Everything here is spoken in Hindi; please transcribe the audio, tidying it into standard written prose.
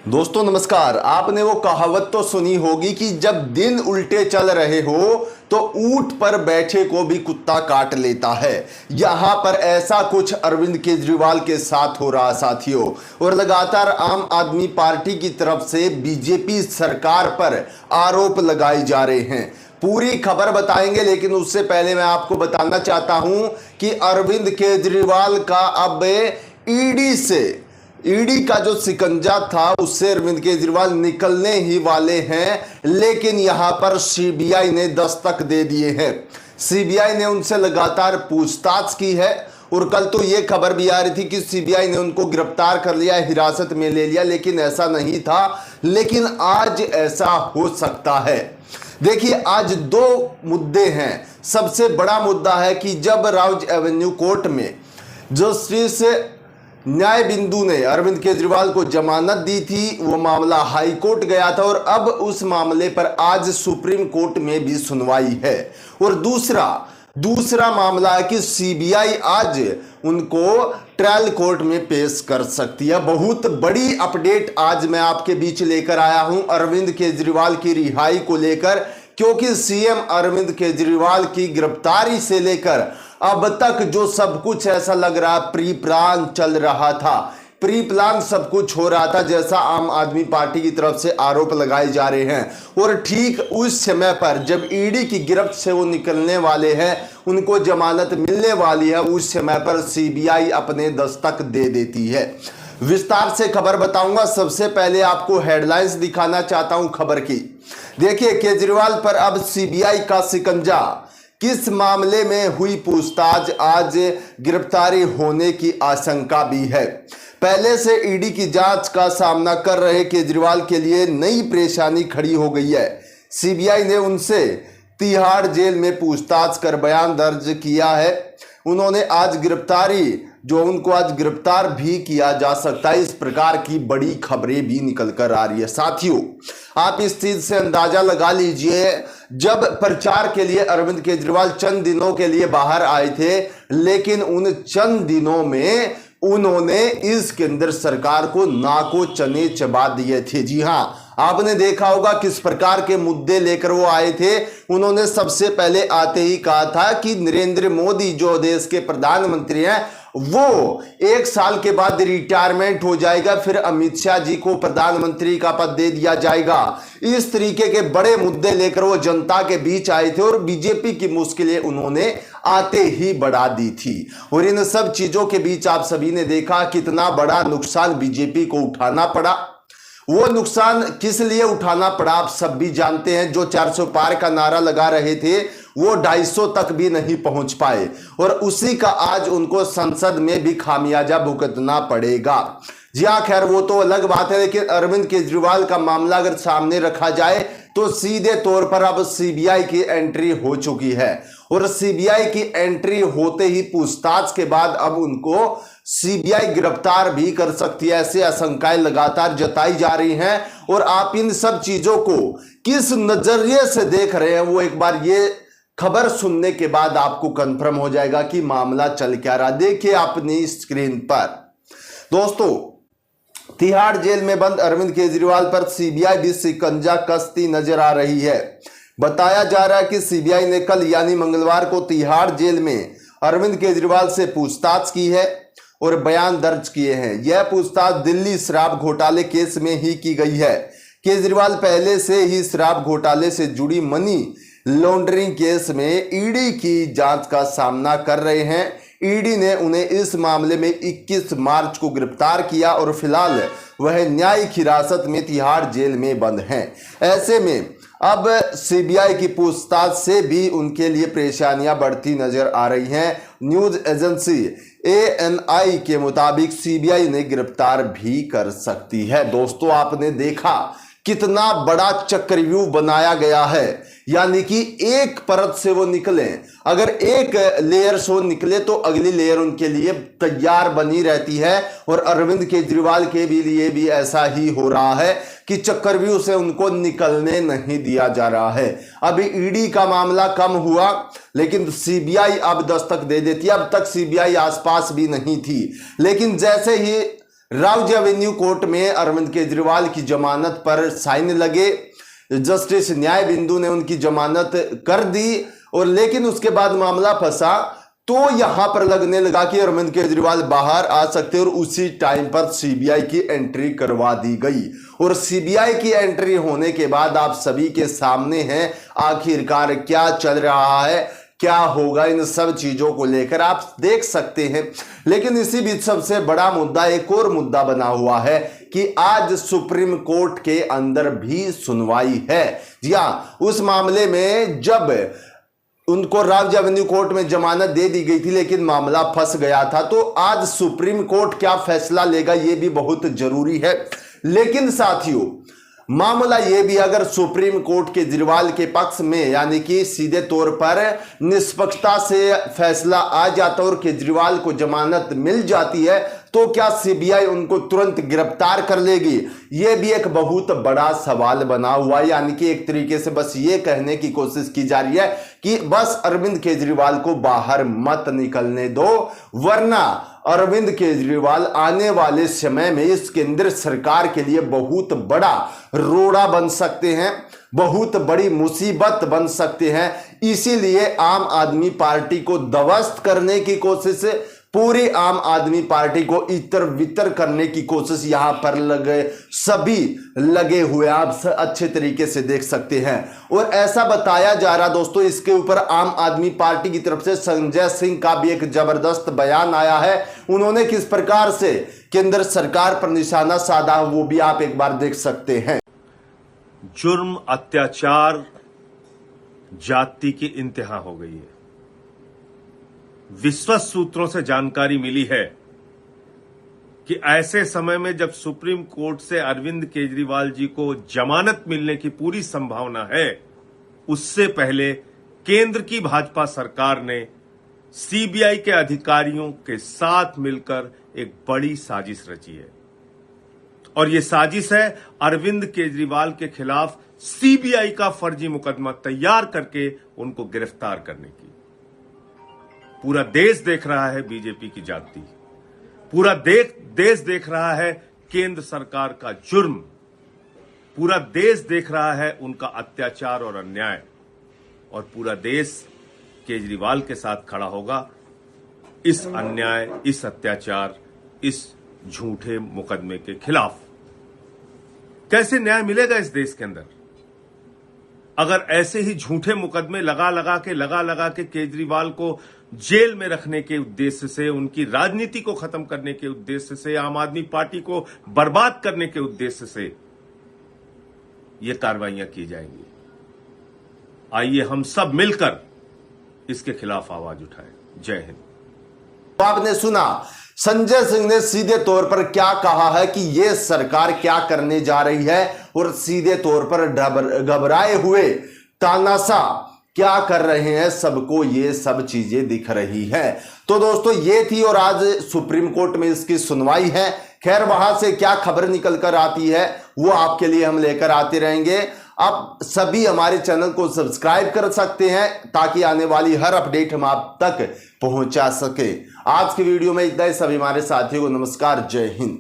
दोस्तों नमस्कार। आपने वो कहावत तो सुनी होगी कि जब दिन उल्टे चल रहे हो तो ऊंट पर बैठे को भी कुत्ता काट लेता है। यहां पर ऐसा कुछ अरविंद केजरीवाल के साथ हो रहा साथियों, और लगातार आम आदमी पार्टी की तरफ से बीजेपी सरकार पर आरोप लगाए जा रहे हैं। पूरी खबर बताएंगे, लेकिन उससे पहले मैं आपको बताना चाहता हूं कि अरविंद केजरीवाल का अब ईडी का जो शिकंजा था उससे अरविंद केजरीवाल निकलने ही वाले हैं। लेकिन यहां पर सीबीआई ने दस्तक दे दिए हैं। सीबीआई ने उनसे लगातार पूछताछ की है, और कल तो यह खबर भी आ रही थी कि सीबीआई ने उनको गिरफ्तार कर लिया, हिरासत में ले लिया, लेकिन ऐसा नहीं था। लेकिन आज ऐसा हो सकता है। देखिए, आज दो मुद्दे हैं। सबसे बड़ा मुद्दा है कि जब राउज एवेन्यू कोर्ट में जस्टिस न्याय बिंदु ने अरविंद केजरीवाल को जमानत दी थी, वो मामला हाई कोर्ट गया था, और अब उस मामले पर आज सुप्रीम कोर्ट में भी सुनवाई है। और दूसरा मामला है कि सीबीआई आज उनको ट्रायल कोर्ट में पेश कर सकती है। बहुत बड़ी अपडेट आज मैं आपके बीच लेकर आया हूं अरविंद केजरीवाल की रिहाई को लेकर, क्योंकि सीएम अरविंद केजरीवाल की गिरफ्तारी से लेकर अब तक जो सब कुछ ऐसा लग रहा, प्री प्लान चल रहा था, प्री प्लान सब कुछ हो रहा था, जैसा आम आदमी पार्टी की तरफ से आरोप लगाए जा रहे हैं। और ठीक उस समय पर जब ईडी की गिरफ्त से वो निकलने वाले हैं, उनको जमानत मिलने वाली है, उस समय पर सीबीआई अपने दस्तक दे देती है। विस्तार से खबर बताऊंगा। सबसे पहले आपको हेडलाइंस दिखाना चाहता हूं खबर की। देखिए, केजरीवाल पर अब सीबीआई का शिकंजा, किस मामले में हुई पूछताछ, आज गिरफ्तारी होने की आशंका भी है। पहले से ईडी की जांच का सामना कर रहे केजरीवाल के लिए नई परेशानी खड़ी हो गई है। सीबीआई ने उनसे तिहाड़ जेल में पूछताछ कर बयान दर्ज किया है। उन्होंने आज उनको आज गिरफ्तार भी किया जा सकता है। इस प्रकार की बड़ी खबरें भी निकल कर आ रही है साथियों। आप इस चीज से अंदाजा लगा लीजिए, जब प्रचार के लिए अरविंद केजरीवाल चंद दिनों के लिए बाहर आए थे, लेकिन उन चंद दिनों में उन्होंने इस केंद्र सरकार को नाको चने चबा दिए थे। जी हां, आपने देखा होगा किस प्रकार के मुद्दे लेकर वो आए थे। उन्होंने सबसे पहले आते ही कहा था कि नरेंद्र मोदी जो देश के प्रधानमंत्री हैं, वो 1 साल के बाद रिटायरमेंट हो जाएगा, फिर अमित शाह जी को प्रधानमंत्री का पद दे दिया जाएगा। इस तरीके के बड़े मुद्दे लेकर वो जनता के बीच आए थे, और बीजेपी की मुश्किलें उन्होंने आते ही बढ़ा दी थी। और इन सब चीजों के बीच आप सभी ने देखा कितना बड़ा नुकसान बीजेपी को उठाना पड़ा। वो नुकसान किस लिए उठाना पड़ा आप सब भी जानते हैं। जो 400 पार का नारा लगा रहे थे, वो 250 तक भी नहीं पहुंच पाए, और उसी का आज उनको संसद में भी खामियाजा भुगतना पड़ेगा। जी हाँ, खैर वो तो अलग बात है, लेकिन अरविंद केजरीवाल का मामला अगर सामने रखा जाए तो सीधे तौर पर अब सीबीआई की एंट्री हो चुकी है, और सीबीआई की एंट्री होते ही पूछताछ के बाद अब उनको सीबीआई गिरफ्तार भी कर सकती है, ऐसे आशंकाएं लगातार जताई जा रही हैं। और आप इन सब चीजों को किस नजरिए से देख रहे हैं, वो एक बार ये खबर सुनने के बाद आपको कंफर्म हो जाएगा कि मामला चल क्या रहा। देखिए अपनी स्क्रीन पर दोस्तों, तिहाड़ जेल में बंद अरविंद केजरीवाल पर सीबीआई भी शिकंजा कसती नजर आ रही है। बताया जा रहा है कि सीबीआई ने कल यानी मंगलवार को तिहाड़ जेल में अरविंद केजरीवाल से पूछताछ की है और बयान दर्ज किए हैं। यह पूछताछ दिल्ली शराब घोटाले केस में ही की गई है। केजरीवाल पहले से ही शराब घोटाले से जुड़ी मनी लॉन्ड्रिंग केस में ईडी की जांच का सामना कर रहे हैं। ईडी ने उन्हें इस मामले में 21 मार्च को गिरफ्तार किया, और फिलहाल वह न्यायिक हिरासत में तिहाड़ जेल में बंद हैं। ऐसे में अब सीबीआई की पूछताछ से भी उनके लिए परेशानियां बढ़ती नजर आ रही हैं। न्यूज एजेंसी एएनआई के मुताबिक सीबीआई ने गिरफ्तार भी कर सकती है। दोस्तों, आपने देखा कितना बड़ा चक्रव्यूह बनाया गया है, यानी कि एक परत से वो निकले, अगर एक लेयर से वो निकले तो अगली लेयर उनके लिए तैयार बनी रहती है। और अरविंद केजरीवाल के भी लिए भी ऐसा ही हो रहा है कि चक्रव्यूह से उनको निकलने नहीं दिया जा रहा है। अभी ईडी का मामला कम हुआ, लेकिन सीबीआई अब दस्तक दे देती है। अब तक सीबीआई आसपास भी नहीं थी, लेकिन जैसे ही राउज एवेन्यू कोर्ट में अरविंद केजरीवाल की जमानत पर साइन लगे। जस्टिस न्याय बिंदु ने उनकी जमानत कर दी और लेकिन उसके बाद मामला फंसा तो यहां पर लगने लगा कि अरविंद केजरीवाल बाहर आ सकते और उसी टाइम पर सीबीआई की एंट्री करवा दी गई। और सीबीआई की एंट्री होने के बाद आप सभी के सामने है आखिरकार क्या चल रहा है, क्या होगा, इन सब चीजों को लेकर आप देख सकते हैं। लेकिन इसी बीच सबसे बड़ा मुद्दा एक और मुद्दा बना हुआ है कि आज सुप्रीम कोर्ट के अंदर भी सुनवाई है। जी हां, उस मामले में जब उनको राउज एवेन्यू कोर्ट में जमानत दे दी गई थी लेकिन मामला फंस गया था, तो आज सुप्रीम कोर्ट क्या फैसला लेगा यह भी बहुत जरूरी है। लेकिन साथियों, मामला यह भी अगर सुप्रीम कोर्ट केजरीवाल के पक्ष में यानी कि सीधे तौर पर निष्पक्षता से फैसला आ जाता और केजरीवाल को जमानत मिल जाती है तो क्या सीबीआई उनको तुरंत गिरफ्तार कर लेगी? यह भी एक बहुत बड़ा सवाल बना हुआ है। यानी कि एक तरीके से बस ये कहने की कोशिश की जा रही है कि बस अरविंद केजरीवाल को बाहर मत निकलने दो, वरना अरविंद केजरीवाल आने वाले समय में इस केंद्र सरकार के लिए बहुत बड़ा रोड़ा बन सकते हैं, बहुत बड़ी मुसीबत बन सकते हैं। इसीलिए आम आदमी पार्टी को ध्वस्त करने की कोशिश, पूरी आम आदमी पार्टी को इतर वितर करने की कोशिश यहां पर सभी लगे हुए आप अच्छे तरीके से देख सकते हैं। और ऐसा बताया जा रहा दोस्तों, इसके ऊपर आम आदमी पार्टी की तरफ से संजय सिंह का भी एक जबरदस्त बयान आया है। उन्होंने किस प्रकार से केंद्र सरकार पर निशाना साधा वो भी आप एक बार देख सकते हैं। जुर्म, अत्याचार, जाति की इंतहा हो गई है। विश्वस्त सूत्रों से जानकारी मिली है कि ऐसे समय में जब सुप्रीम कोर्ट से अरविंद केजरीवाल जी को जमानत मिलने की पूरी संभावना है, उससे पहले केंद्र की भाजपा सरकार ने सीबीआई के अधिकारियों के साथ मिलकर एक बड़ी साजिश रची है। और यह साजिश है अरविंद केजरीवाल के खिलाफ सीबीआई का फर्जी मुकदमा तैयार करके उनको गिरफ्तार करने की। पूरा देश देख रहा है बीजेपी की जाति, पूरा देश देख रहा है केंद्र सरकार का जुर्म, पूरा देश देख रहा है उनका अत्याचार और अन्याय, और पूरा देश केजरीवाल के साथ खड़ा होगा इस अन्याय, इस अत्याचार, इस झूठे मुकदमे के खिलाफ। कैसे न्याय मिलेगा इस देश के अंदर अगर ऐसे ही झूठे मुकदमे लगा लगा के केजरीवाल को जेल में रखने के उद्देश्य से, उनकी राजनीति को खत्म करने के उद्देश्य से, आम आदमी पार्टी को बर्बाद करने के उद्देश्य से ये कार्रवाइयां की जाएंगी। आइए हम सब मिलकर इसके खिलाफ आवाज उठाएं। जय हिंद। तो आपने सुना संजय सिंह ने सीधे तौर पर क्या कहा है कि यह सरकार क्या करने जा रही है, और सीधे तौर पर घबराए हुए तानाशाह क्या कर रहे हैं, सबको ये सब चीजें दिख रही है। तो दोस्तों ये थी, और आज सुप्रीम कोर्ट में इसकी सुनवाई है। खैर वहां से क्या खबर निकल कर आती है वो आपके लिए हम लेकर आते रहेंगे। आप सभी हमारे चैनल को सब्सक्राइब कर सकते हैं ताकि आने वाली हर अपडेट हम आप तक पहुंचा सके। आज की वीडियो में इतना ही। सभी हमारे साथियों को नमस्कार, जय हिंद।